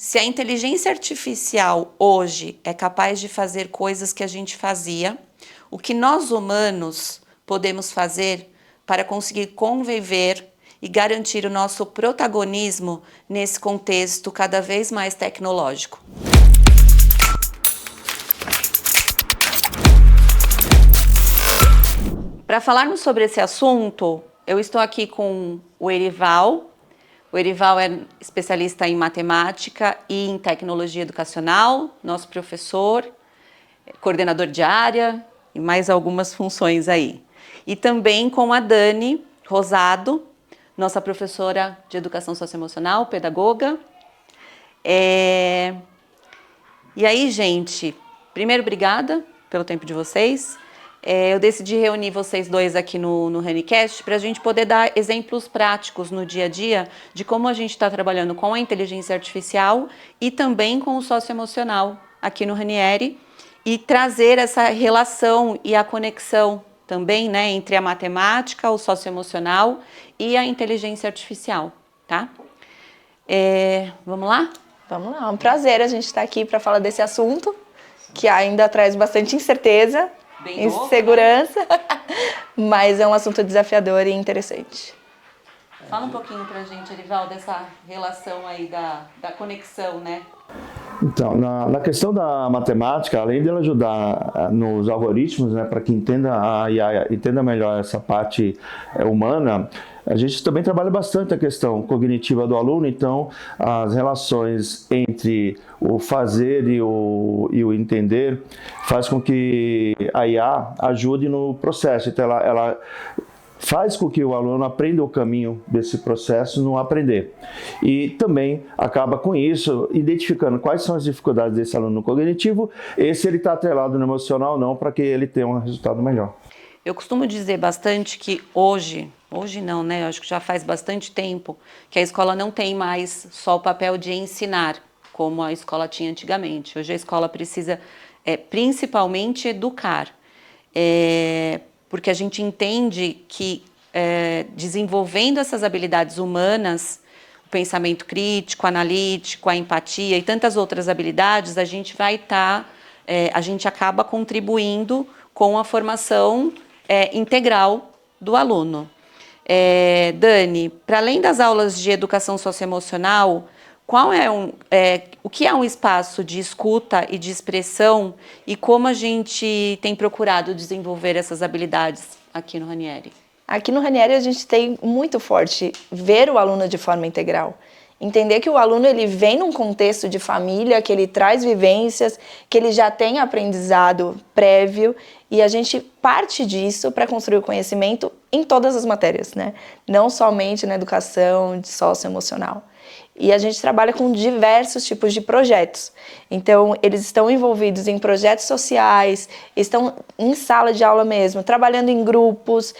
Se a inteligência artificial hoje é capaz de fazer coisas que a gente fazia, o que nós humanos podemos fazer para conseguir conviver e garantir o nosso protagonismo nesse contexto cada vez mais tecnológico? Para falarmos sobre esse assunto, eu estou aqui com o Erival. O Erival é especialista em matemática e em tecnologia educacional, nosso professor, coordenador de área e mais algumas funções aí. E também com a Dani Rosado, nossa professora de educação socioemocional, pedagoga. E aí, gente, primeiro, obrigada pelo tempo de vocês. Eu decidi reunir vocês dois aqui no Honeycast para a gente poder dar exemplos práticos no dia a dia de como a gente está trabalhando com a inteligência artificial e também com o socioemocional aqui no Ranieri e trazer essa relação e a conexão também, né, entre a matemática, o socioemocional e a inteligência artificial, tá? Vamos lá? Vamos lá, é um prazer a gente estar aqui para falar desse assunto que ainda traz bastante incerteza, Bem novo, insegurança, né? Mas é um assunto desafiador e interessante. Fala um pouquinho pra gente, Erival, dessa relação aí da conexão, né? Então, na questão da matemática, além dela ajudar nos algoritmos, né, para que entenda a IA, entenda melhor essa parte humana, a gente também trabalha bastante a questão cognitiva do aluno, então as relações entre o fazer e o entender faz com que a IA ajude no processo. Então ela faz com que o aluno aprenda o caminho desse processo no aprender. E também acaba com isso, identificando quais são as dificuldades desse aluno cognitivo e se ele está atrelado no emocional ou não, para que ele tenha um resultado melhor. Eu costumo dizer bastante que hoje não, né? Eu acho que já faz bastante tempo que a escola não tem mais só o papel de ensinar, como a escola tinha antigamente. Hoje a escola precisa principalmente educar. Porque a gente entende que desenvolvendo essas habilidades humanas, o pensamento crítico, analítico, a empatia e tantas outras habilidades, a gente a gente acaba contribuindo com a formação integral do aluno. Dani, para além das aulas de educação socioemocional, o que é um espaço de escuta e de expressão e como a gente tem procurado desenvolver essas habilidades aqui no Ranieri? Aqui no Ranieri a gente tem muito forte ver o aluno de forma integral. Entender que o aluno ele vem num contexto de família, que ele traz vivências, que ele já tem aprendizado prévio e a gente parte disso para construir o conhecimento em todas as matérias, né? Não somente na educação socioemocional. E a gente trabalha com diversos tipos de projetos. Então, eles estão envolvidos em projetos sociais, estão em sala de aula mesmo, trabalhando em grupos,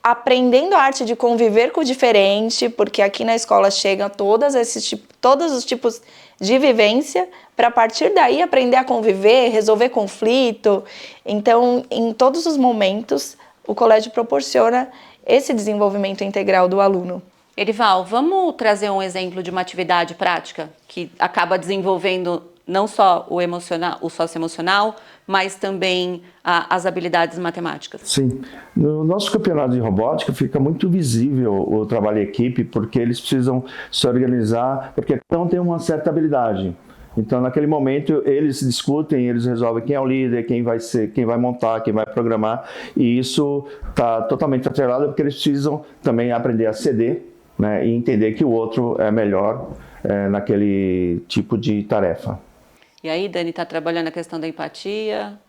aprendendo a arte de conviver com o diferente, porque aqui na escola chegam todos os tipos de vivência, para a partir daí aprender a conviver, resolver conflito. Então, em todos os momentos, o colégio proporciona esse desenvolvimento integral do aluno. Erival, vamos trazer um exemplo de uma atividade prática que acaba desenvolvendo não só o socioemocional, mas também as habilidades matemáticas. Sim. No nosso campeonato de robótica fica muito visível o trabalho em equipe, porque eles precisam se organizar, porque cada um tem uma certa habilidade. Então, naquele momento, eles discutem, eles resolvem quem é o líder, quem vai montar, quem vai programar, e isso está totalmente atrelado, porque eles precisam também aprender a ceder, né, e entender que o outro é melhor naquele tipo de tarefa. E aí, Dani, está trabalhando a questão da empatia,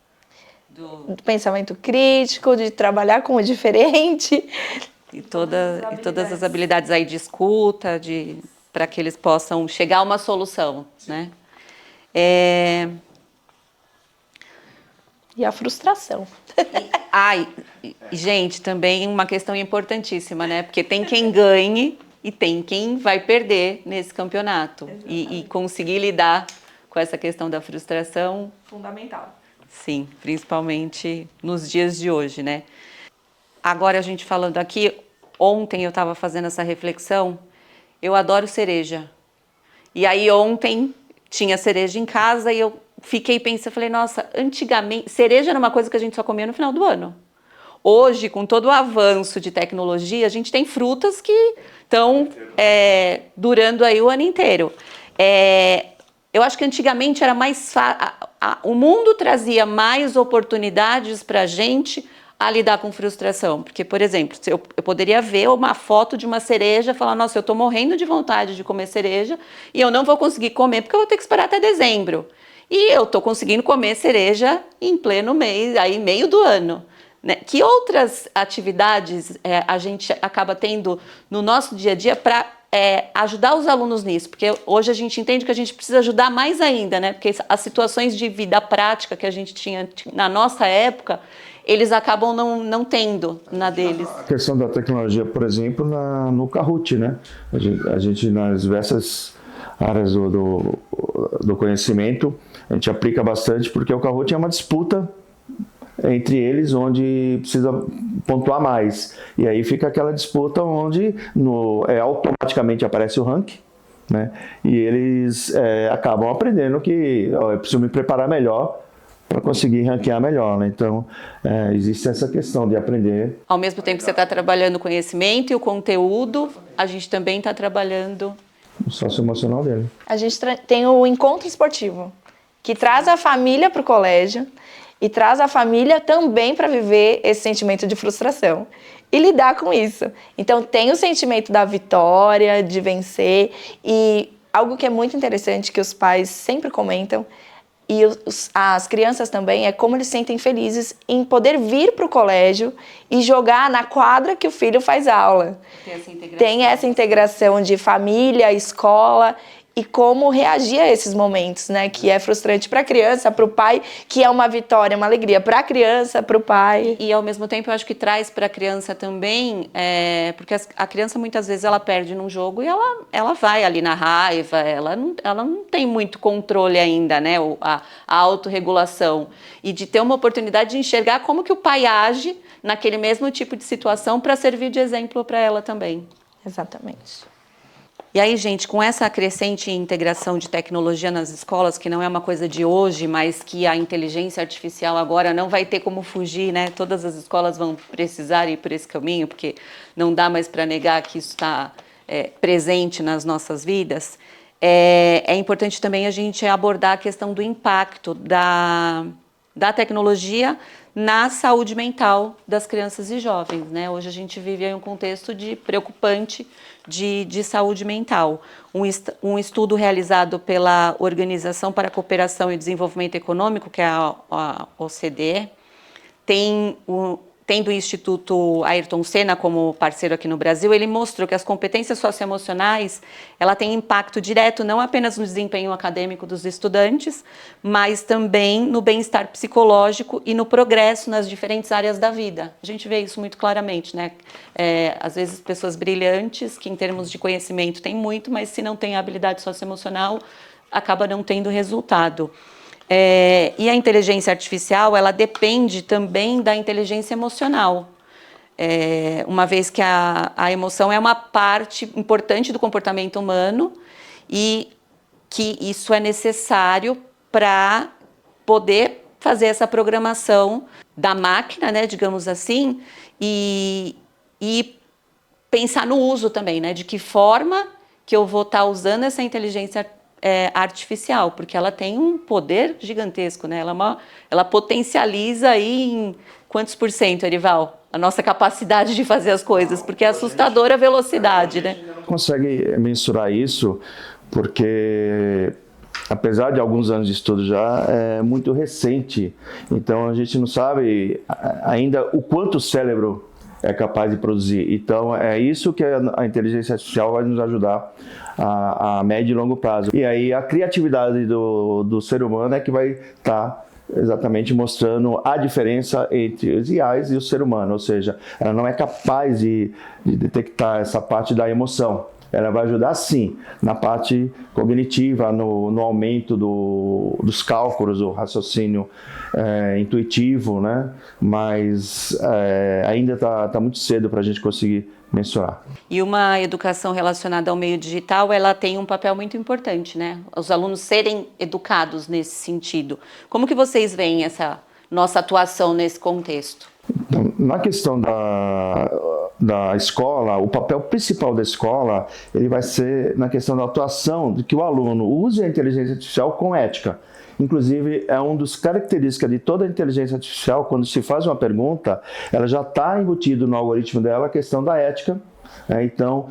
do pensamento crítico, de trabalhar com o diferente. E todas as habilidades aí de escuta, para que eles possam chegar a uma solução, né? E a frustração. Gente, também uma questão importantíssima, né? Porque tem quem ganhe e tem quem vai perder nesse campeonato. E conseguir lidar com essa questão da frustração. Fundamental. Sim, principalmente nos dias de hoje, né? Agora a gente falando aqui, ontem eu estava fazendo essa reflexão, eu adoro cereja. E aí ontem tinha cereja em casa e eu fiquei pensando, falei, nossa, antigamente, cereja era uma coisa que a gente só comia no final do ano. Hoje, com todo o avanço de tecnologia, a gente tem frutas que estão durando aí o ano inteiro. Eu acho que antigamente era mais fácil, o mundo trazia mais oportunidades para a gente a lidar com frustração. Porque, por exemplo, eu poderia ver uma foto de uma cereja e falar, nossa, eu estou morrendo de vontade de comer cereja e eu não vou conseguir comer porque eu vou ter que esperar até dezembro. E eu estou conseguindo comer cereja em pleno mês, aí meio do ano. Né? Que outras atividades a gente acaba tendo no nosso dia a dia para ajudar os alunos nisso? Porque hoje a gente entende que a gente precisa ajudar mais ainda, né? Porque as situações de vida prática que a gente tinha na nossa época, eles acabam não tendo na deles. A questão da tecnologia, por exemplo, no Kahoot, né? A gente nas diversas áreas do conhecimento, a gente aplica bastante, porque o Kahoot é uma disputa entre eles, onde precisa pontuar mais. E aí fica aquela disputa onde automaticamente aparece o ranking, né? E eles acabam aprendendo que eu preciso me preparar melhor para conseguir ranquear melhor, né? Então, existe essa questão de aprender. Ao mesmo tempo que você está trabalhando o conhecimento e o conteúdo, a gente também está trabalhando o socioemocional dele. A gente tem o encontro esportivo, que traz a família para o colégio, e traz a família também para viver esse sentimento de frustração e lidar com isso. Então tem o sentimento da vitória, de vencer, e algo que é muito interessante que os pais sempre comentam, e as crianças também, é como eles se sentem felizes em poder vir para o colégio e jogar na quadra que o filho faz aula. Tem essa integração de família, escola, e como reagir a esses momentos, né? Que é frustrante para a criança, para o pai, que é uma vitória, uma alegria para a criança, para o pai. E ao mesmo tempo eu acho que traz para a criança também, porque a criança muitas vezes ela perde num jogo e ela vai ali na raiva, ela não tem muito controle ainda, né? A autorregulação. E de ter uma oportunidade de enxergar como que o pai age naquele mesmo tipo de situação para servir de exemplo para ela também. Exatamente. E aí, gente, com essa crescente integração de tecnologia nas escolas, que não é uma coisa de hoje, mas que a inteligência artificial agora não vai ter como fugir, né? Todas as escolas vão precisar ir por esse caminho, porque não dá mais para negar que isso está presente nas nossas vidas. É importante também a gente abordar a questão do impacto da tecnologia na saúde mental das crianças e jovens, né? Hoje a gente vive em um contexto preocupante de saúde mental. Um estudo realizado pela Organização para a Cooperação e Desenvolvimento Econômico, que é a OCDE, tendo o Instituto Ayrton Senna como parceiro aqui no Brasil, ele mostrou que as competências socioemocionais, ela tem impacto direto não apenas no desempenho acadêmico dos estudantes, mas também no bem-estar psicológico e no progresso nas diferentes áreas da vida. A gente vê isso muito claramente, né? Às vezes pessoas brilhantes, que em termos de conhecimento têm muito, mas se não tem habilidade socioemocional, acaba não tendo resultado. E a inteligência artificial, ela depende também da inteligência emocional, uma vez que a emoção é uma parte importante do comportamento humano e que isso é necessário para poder fazer essa programação da máquina, né, digamos assim, e pensar no uso também, né, de que forma que eu vou estar usando essa inteligência artificial, porque ela tem um poder gigantesco, né? Ela potencializa aí em quantos por cento, Erival? A nossa capacidade de fazer as coisas, porque é assustadora a velocidade, né? Não consegue mensurar isso, porque apesar de alguns anos de estudo já, é muito recente. Então a gente não sabe ainda o quanto o cérebro é capaz de produzir. Então é isso que a inteligência artificial vai nos ajudar a médio e longo prazo. E aí a criatividade do ser humano é que vai estar exatamente mostrando a diferença entre os IAs e o ser humano, ou seja, ela não é capaz de detectar essa parte da emoção. Ela vai ajudar sim na parte cognitiva, no aumento dos cálculos, do raciocínio intuitivo, né? Mas ainda está muito cedo para a gente conseguir mensurar. E uma educação relacionada ao meio digital, ela tem um papel muito importante, né? Os alunos serem educados nesse sentido. Como que vocês veem essa nossa atuação nesse contexto? Então, na questão da escola, o papel principal da escola, ele vai ser na questão da atuação, de que o aluno use a inteligência artificial com ética. Inclusive, é uma das características de toda a inteligência artificial, quando se faz uma pergunta, ela já está embutido no algoritmo dela a questão da ética. Então,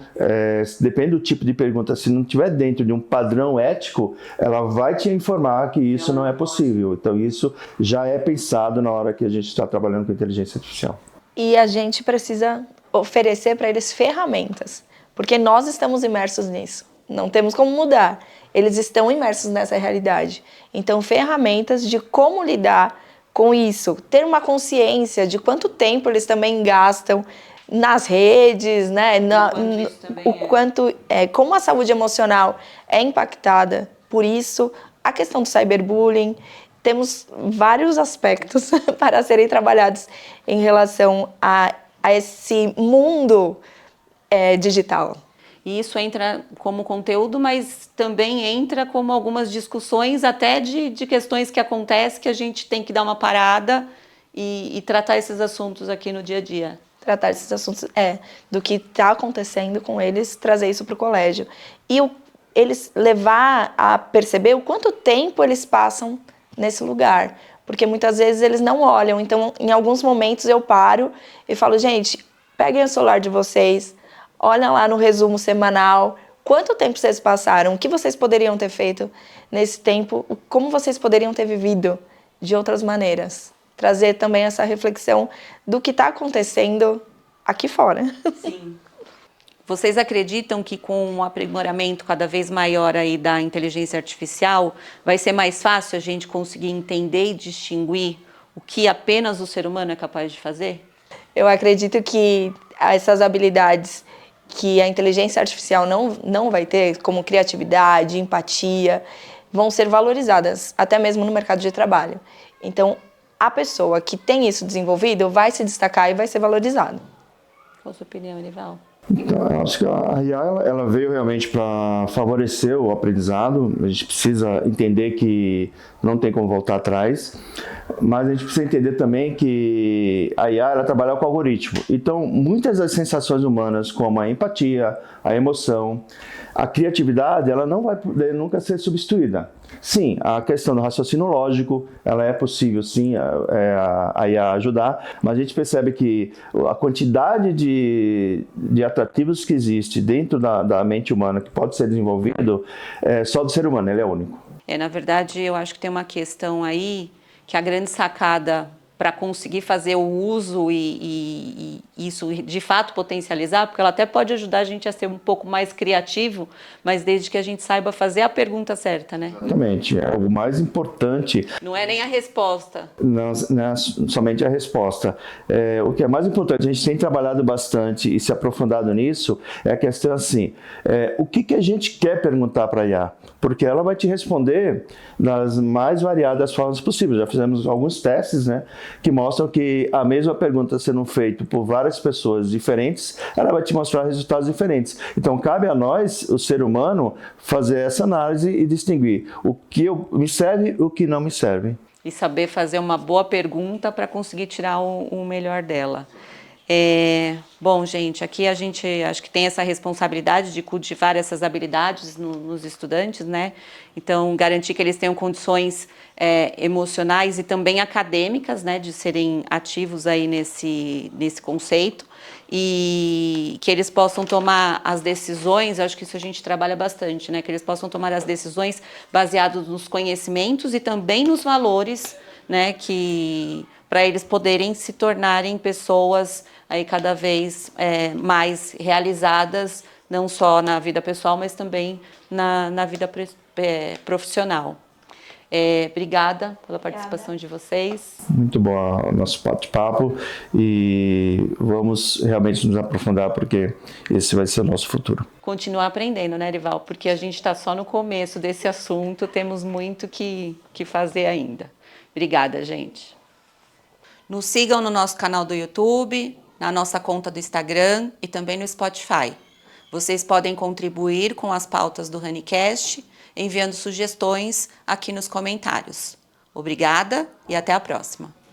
depende do tipo de pergunta, se não estiver dentro de um padrão ético, ela vai te informar que isso não é possível. Então, isso já é pensado na hora que a gente está trabalhando com inteligência artificial. E a gente precisa oferecer para eles ferramentas, porque nós estamos imersos nisso, não temos como mudar. Eles estão imersos nessa realidade. Então, ferramentas de como lidar com isso, ter uma consciência de quanto tempo eles também gastam nas redes, né? Como a saúde emocional é impactada por isso, a questão do cyberbullying. Temos vários aspectos para serem trabalhados em relação a esse mundo digital. E isso entra como conteúdo, mas também entra como algumas discussões até de questões que acontecem que a gente tem que dar uma parada e tratar esses assuntos aqui no dia a dia. Tratar esses assuntos, do que está acontecendo com eles, trazer isso para o colégio. E eles levar a perceber o quanto tempo eles passam nesse lugar. Porque muitas vezes eles não olham. Então, em alguns momentos eu paro e falo, gente, peguem o celular de vocês, olhem lá no resumo semanal, quanto tempo vocês passaram, o que vocês poderiam ter feito nesse tempo, como vocês poderiam ter vivido de outras maneiras. Trazer também essa reflexão do que está acontecendo aqui fora. Sim. Vocês acreditam que com um aprimoramento cada vez maior aí da inteligência artificial, vai ser mais fácil a gente conseguir entender e distinguir o que apenas o ser humano é capaz de fazer? Eu acredito que essas habilidades que a inteligência artificial não vai ter, como criatividade, empatia, vão ser valorizadas, até mesmo no mercado de trabalho. Então, a pessoa que tem isso desenvolvido vai se destacar e vai ser valorizado. Qual a sua opinião, Erival? Então, eu acho que a IA ela veio realmente para favorecer o aprendizado. A gente precisa entender que não tem como voltar atrás, mas a gente precisa entender também que a IA ela trabalha com algoritmo. Então, muitas das sensações humanas, como a empatia, a emoção, a criatividade, ela não vai poder nunca ser substituída. Sim, a questão do raciocínio lógico, ela é possível sim a IA ajudar, mas a gente percebe que a quantidade de atrativos que existe dentro da mente humana que pode ser desenvolvido, só do ser humano, ele é único. Na verdade, eu acho que tem uma questão aí que a grande sacada para conseguir fazer o uso e isso de fato potencializar, porque ela até pode ajudar a gente a ser um pouco mais criativo, mas desde que a gente saiba fazer a pergunta certa, né? Exatamente, é o mais importante. Não é nem a resposta. Não é somente a resposta. O que é mais importante, a gente tem trabalhado bastante e se aprofundado nisso, é a questão assim, o que a gente quer perguntar para a IA? Porque ela vai te responder das mais variadas formas possíveis. Já fizemos alguns testes, né, que mostram que a mesma pergunta sendo feita por várias pessoas diferentes, ela vai te mostrar resultados diferentes. Então, cabe a nós, o ser humano, fazer essa análise e distinguir o que me serve e o que não me serve. E saber fazer uma boa pergunta para conseguir tirar o melhor dela. Bom, gente, aqui a gente acho que tem essa responsabilidade de cultivar essas habilidades nos estudantes, né? Então, garantir que eles tenham condições emocionais e também acadêmicas, né, de serem ativos aí nesse conceito e que eles possam tomar as decisões, acho que isso a gente trabalha bastante, né? Que eles possam tomar as decisões baseadas nos conhecimentos e também nos valores, né, que para eles poderem se tornarem pessoas aí cada vez mais realizadas, não só na vida pessoal, mas também na vida profissional. Obrigada pela participação de vocês. Muito bom o nosso bate-papo e vamos realmente nos aprofundar porque esse vai ser o nosso futuro. Continuar aprendendo, né, Erival? Porque a gente está só no começo desse assunto, temos muito que fazer ainda. Obrigada, gente. Nos sigam no nosso canal do YouTube, na nossa conta do Instagram e também no Spotify. Vocês podem contribuir com as pautas do Honeycast enviando sugestões aqui nos comentários. Obrigada e até a próxima!